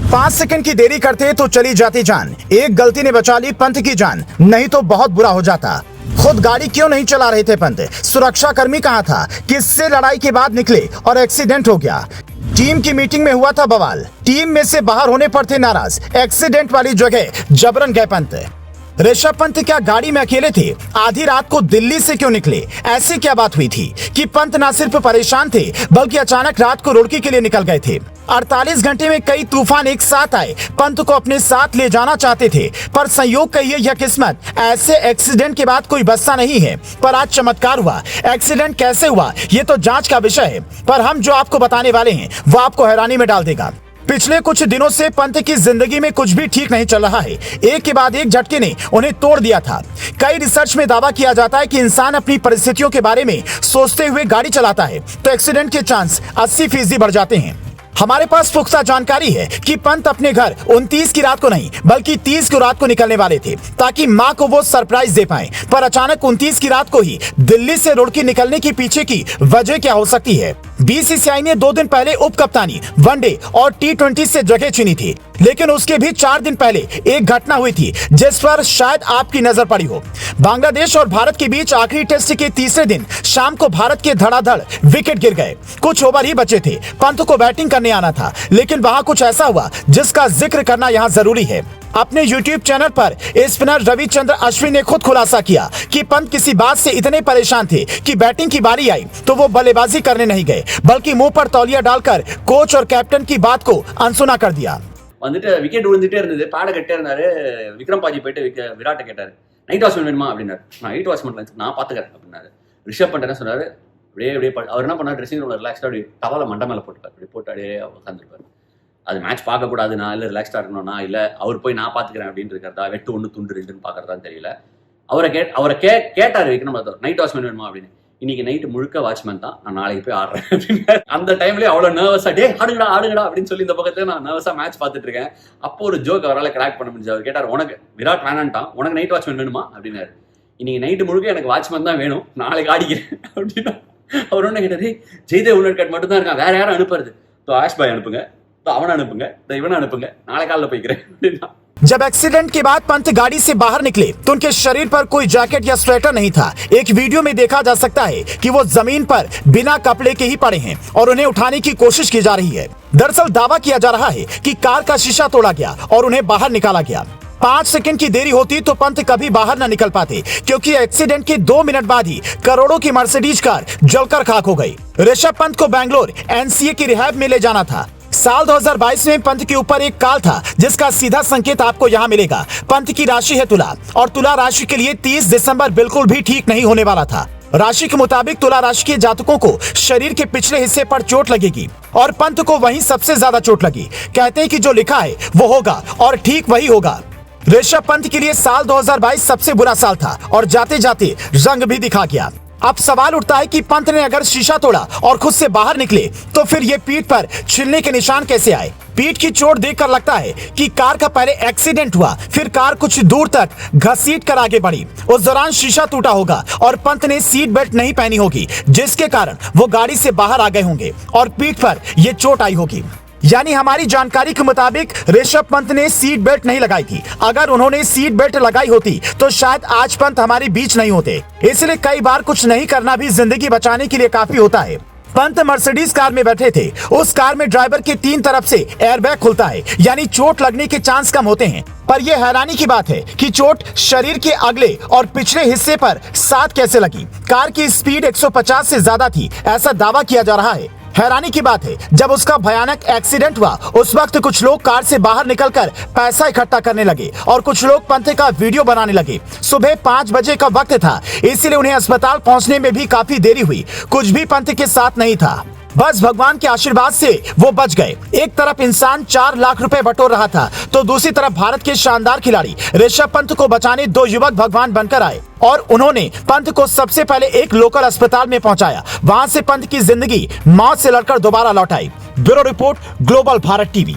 5 second की देरी करते तो चली जाती जान। एक गलती ने बचा ली पंत की जान, नहीं तो बहुत बुरा हो जाता। खुद गाड़ी क्यों नहीं चला रहे थे पंत? सुरक्षा कर्मी कहाँ था? किससे लड़ाई के बाद निकले और एक्सीडेंट हो गया? टीम की मीटिंग में हुआ था बवाल, टीम में से बाहर होने पर थे नाराज। एक्सीडेंट वाली जगह जबरन गए पंत। ऋषभ पंत क्या गाड़ी में अकेले थे? आधी रात को दिल्ली से क्यों निकले? ऐसी क्या बात हुई थी कि पंत न सिर्फ परेशान थे बल्कि अचानक रात को रुड़की के लिए निकल गए थे? 48 घंटे में कई तूफान एक साथ आए, पंत को अपने साथ ले जाना चाहते थे, पर संयोग कहिए या किस्मत, ऐसे एक्सीडेंट के बाद कोई बचता नहीं है। पर आज चमत्कार हुआ। एक्सीडेंट कैसे हुआ ये तो जांच का विषय है, पर हम जो आपको बताने वाले हैं वो आपको हैरानी में डाल देगा। पिछले कुछ दिनों से पंत की जिंदगी में कुछ भी ठीक नहीं चल रहा है। एक के बाद एक झटके ने उन्हें तोड़ दिया था। कई रिसर्च में दावा किया जाता है कि इंसान अपनी परिस्थितियों के बारे में सोचते हुए गाड़ी चलाता है तो एक्सीडेंट के चांस 80% बढ़ जाते हैं। हमारे पास पुख्ता जानकारी है कि पंत अपने घर 29 की रात को नहीं बल्कि 30 की रात को निकलने वाले थे ताकि मां को वो सरप्राइज दे पाएं। पर अचानक 29 की रात को ही दिल्ली से रुड़की निकलने की पीछे की वजह क्या हो सकती है? बीसीसीआई ने 2 दिन पहले उप कप्तानी, वनडे और T20 से जगह चुनी थी, लेकिन उसके भी 4 दिन पहले एक घटना हुई थी जिस पर शायद आपकी नजर पड़ी हो। बांग्लादेश और भारत के बीच आखिरी टेस्ट के तीसरे दिन शाम को भारत के धड़ाधड़ विकेट गिर गए। कुछ ओवर ही बचे थे, पंत को बैटिंग करने आना था, लेकिन वहां कुछ ऐसा हुआ जिसका जिक्र करना यहाँ जरूरी है। अपने YouTube चैनल पर स्पिनर रविचंद्र अश्विन ने खुद खुलासा किया कि पंत किसी बात से इतने परेशान थे कि बैटिंग की बारी आई तो वो बल्लेबाजी करने नहीं गए बल्कि मुंह पर तौलिया डालकर कोच और कैप्टन की बात को अनसुना कर दिया। வந்துட்டு விக்கெட் விழுந்துட்டே இருந்தது, பாட கட்டே இருந்தாரு. விக்ரம் பாஜி போயிட்டு விராட்டை கேட்டாரு, நைட் வாட்ச்மேன் வேணுமா அப்படின்னாரு. நான் நைட் வாட்ச்மேன் நான் பாத்துக்கிறேன் அப்படின்னாரு. ரிஷப் பண்ட் என்ன சொன்னாரு, அப்படியே அவர் என்ன பண்ணாரு, ட்ரெஸ்ஸிங் ரூம்ல ரிலாக்ஸ்டா அப்படி டவலை மண்டை மேல போட்டுட்டாரு. அப்படி போட்டு அப்படியே உட்காந்துருப்பாரு. அது மேட்ச் பார்க்க கூடாதுனா இல்ல ரிலாக்ஸ்டா இருக்கணும்னா இல்ல அவர் போய் நான் பாத்துக்கிறேன் அப்படின்னு இருக்கிறதா, வெட்டு 1 துண்டு 2ன்னு பாக்குறதான்னு தெரியல. அவரை கேட்டாரு விக்ரம் நைட் வாட்ச்மேன் வேணுமா அப்படின்னு. இன்னைக்கு நைட்டு முழுக்க வாட்ச்மேன் தான், நான் நாளைக்கு போய் ஆடுறேன் அப்படின்னு. அந்த டைம்லயே அவ்வளவு நர்வஸா டே ஆடுங்கடா அப்படின்னு சொல்லி இந்த பக்கத்துல நான் நர்வஸா மேட்ச் பார்த்துட்டு இருக்கேன். அப்போ ஒரு ஜோக் அவரால் கிராக் பண்ண முடிஞ்சு. அவர் கேட்டார், உனக்கு விராட் வேணான்ட்டான், உனக்கு நைட் வாட்ச்மேன் வேணுமா அப்படின்னாரு. இன்னைக்கு நைட்டு முழுக்க எனக்கு வாட்ச்மேன் தான் வேணும், நாளைக்கு ஆடிக்கிறேன் அப்படின்னா. அவர் ஒண்ணு கேட்டாரு, ஜெய்தேவ் உன்னட்கட் மட்டும் தான் இருக்கான், வேற யாரும் அனுப்புறது? तो आश भाई अनुपुंगा, तो अवन अनुपुंगा, तो इवन अनुपुंगा, नाले काल पोईक्रे। जब एक्सीडेंट के बाद पंत गाड़ी से बाहर निकले तो उनके शरीर पर कोई जैकेट या स्वेटर नहीं था। एक वीडियो में देखा जा सकता है कि वो जमीन पर बिना कपड़े के ही पड़े हैं और उन्हें उठाने की कोशिश की जा रही है। दरअसल दावा किया जा रहा है कि कार का शीशा तोड़ा गया और उन्हें बाहर निकाला गया। 5 सेकंड की देरी होती तो पंत कभी बाहर न निकल पाते, क्योंकि एक्सीडेंट के 2 मिनट बाद ही करोड़ों की मर्सिडीज कार जलकर खाक हो गई। ऋषभ पंत को बैंगलोर एनसीए की रिहैब में ले जाना था। साल 2022 में पंत के ऊपर एक काल था जिसका सीधा संकेत आपको यहाँ मिलेगा। पंत की राशि है तुला और तुला राशि के लिए 30 दिसंबर बिल्कुल भी ठीक नहीं होने वाला था। राशि के मुताबिक तुला राशि के जातकों को शरीर के पिछले हिस्से पर चोट लगेगी और पंत को वहीं सबसे ज्यादा चोट लगी। कहते हैं कि जो लिखा है वो होगा और ठीक वही होगा। ऋषभ पंत के लिए साल 2022 सबसे बुरा साल था और जाते जाते रंग भी दिखा गया। अब सवाल उठता है कि पंत ने अगर शीशा तोड़ा और खुद से बाहर निकले तो फिर ये पीठ पर छिलने के निशान कैसे आए? पीठ की चोट देखकर लगता है कि कार का पहले एक्सीडेंट हुआ, फिर कार कुछ दूर तक घसीट कर आगे बढ़ी। उस दौरान शीशा टूटा होगा और पंत ने सीट बेल्ट नहीं पहनी होगी, जिसके कारण वो गाड़ी से बाहर आ गए होंगे और पीठ पर ये चोट आई होगी। यानी हमारी जानकारी के मुताबिक ऋषभ पंत ने सीट बेल्ट नहीं लगाई थी। अगर उन्होंने सीट बेल्ट लगाई होती तो शायद आज पंत हमारे बीच नहीं होते। इसलिए कई बार कुछ नहीं करना भी जिंदगी बचाने के लिए काफी होता है। पंत मर्सिडीज कार में बैठे थे। उस कार में ड्राइवर के 3 तरफ से एयरबैग खुलता है, यानी चोट लगने के चांस कम होते हैं। पर यह हैरानी की बात है कि चोट शरीर के अगले और पिछले हिस्से पर साथ कैसे लगी? कार की स्पीड 150 से ज्यादा थी, ऐसा दावा किया जा रहा है। हैरानी की बात है, जब उसका भयानक एक्सीडेंट हुआ उस वक्त कुछ लोग कार से बाहर निकलकर पैसा इकट्ठा करने लगे और कुछ लोग पंत का वीडियो बनाने लगे। सुबह 5 बजे का वक्त था, इसलिए उन्हें अस्पताल पहुंचने में भी काफी देरी हुई। कुछ भी पंत के साथ नहीं था, बस भगवान के आशीर्वाद से वो बच गए। एक तरफ इंसान 4 लाख रुपए बटोर रहा था तो दूसरी तरफ भारत के शानदार खिलाड़ी ऋषभ पंत को बचाने 2 युवक भगवान बनकर आए और उन्होंने पंत को सबसे पहले एक लोकल अस्पताल में पहुंचाया। वहां से पंत की जिंदगी मौत से लड़कर दोबारा लौट आई। Bureau report, global Bharat TV.